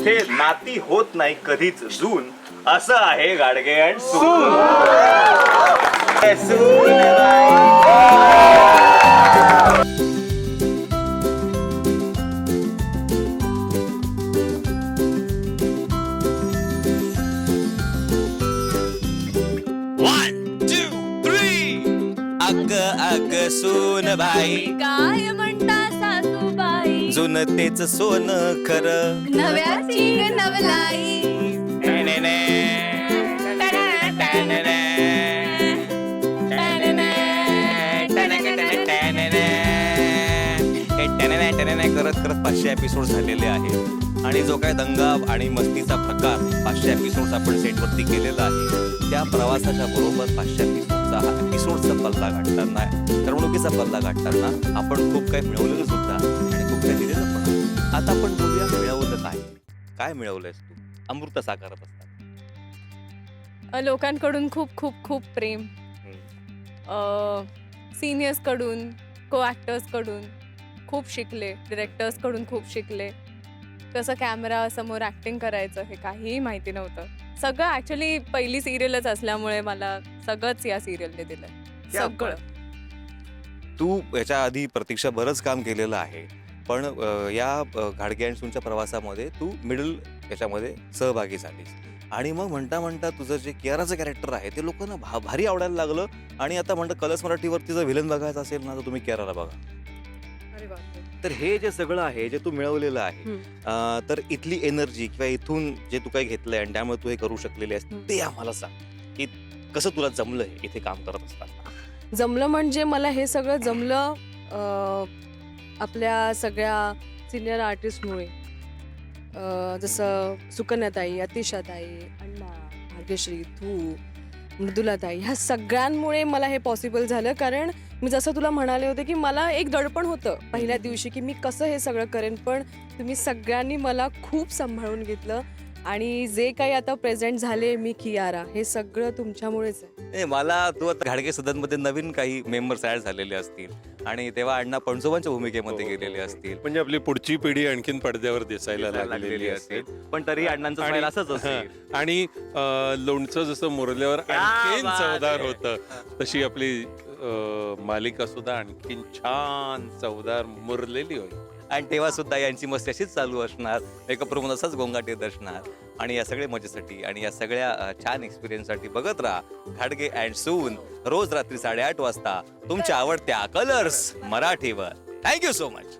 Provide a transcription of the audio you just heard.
जिथे नाती होत नाही कधीच जून, असं आहे गाडगे अँड सून. अग अग सून बाई, काय म्हणता सासूबाई, जुनतेच सोनं खरं, नव्याची नवलाई. करत करत 500 एपिसोड झालेले आहेत आणि जो काय दंगा आणि मस्तीचा प्रकार 500 एपिसोड आपण सेटवरती केलेला आहे, त्या प्रवासाच्या बरोबर 500 एपिसोडचा हा एपिसोडचा पल्ला गाठताना, करमणुकीचा पल्ला गाठताना आपण खूप काही मिळवलेलं सुद्धा आणि खूप काही दिलेलं पण. आता आपण बघूया मिळवलं काय. काय मिळवलंयस तू? अमृत साकारत असतात. लोकांकडून खूप खूप खूप प्रेम, सिनियर्स कडून, को ॲक्टर्स कडून खूप शिकले, डिरेक्टर्स कडून खूप शिकले. कसं कॅमेरा समोर ॲक्टिंग करायचं हे काहीही माहिती नव्हतं. सगळं ॲक्च्युली पहिली सिरियलच असल्यामुळे मला सगळंच या सिरियलने दिलं, सगळं. तू याच्या आधी प्रतीक्षा बरंच काम केलेलं आहे, पण या गाडगे अँड सूनच्या प्रवासामध्ये तू मिडल याच्यामध्ये सहभागी झालीस आणि मग म्हणता म्हणता तुझं जे कियाराचं कॅरेक्टर आहे ते लोकांना भारी आवडायला लागलं आणि आता म्हणतं कलर्स मराठीवरती जर व्हिलन बघायचं असेल ना तर तुम्ही कियाराला बघा. अरे बापरे. तर हे जे सगळं आहे जे तू मिळवलेलं आहे, तर इथली एनर्जी किंवा इथून जे तू काही घेतलंय आणि त्यामुळे तू हे करू शकलेली आहेस ते आम्हाला सांग की कसं तुला जमलंय इथे काम करत असताना. जमलं म्हणजे मला हे सगळं जमलं आपल्या सगळ्या सिनियर आर्टिस्टमुळे. जसं सुकन्याताई, अतिशाताई, अण्णा, भाग्यश्री, तू, मृदुलाताई, ह्या सगळ्यांमुळे मला हे पॉसिबल झालं. कारण मी जसं तुला म्हणाले होते की मला एक दडपण होतं पहिल्या दिवशी की मी कसं हे सगळं करेन, पण तुम्ही सगळ्यांनी मला खूप सांभाळून घेतलं आणि जे काही आता प्रेझेंट झाले मी कियारा, हे सगळं तुमच्यामुळेच आहे. मला तू आता घाडगे सदनमध्ये नवीन काही मेंबर्स ऍड झालेले असतील आणि तेव्हा अण्णा पणसोबांच्या भूमिकेमध्ये गेलेले असतील, म्हणजे आपली पुढची पिढी आणखीन पडद्यावर दिसायला लागलेली असेल. पण तरी अण्णांचं स्टाईल असंच असेल. आणि लोणचं जसं मुरल्यावर आणखीन चवदार होतं, तशी आपली मालिका सुद्धा आणखीन छान चवदार मुरलेली होती. आणि तेव्हा सुद्धा यांची मस्ती अशीच चालू असणार, मेकअप रूम असाच गोंगाट येत असणार. आणि या सगळ्या मजेसाठी आणि या सगळ्या छान एक्सपिरियन्ससाठी बघत राहा घाडगे अँड सून, रोज रात्री 8:30 वाजता तुमच्या आवडत्या कलर्स मराठीवर. Thank you so much.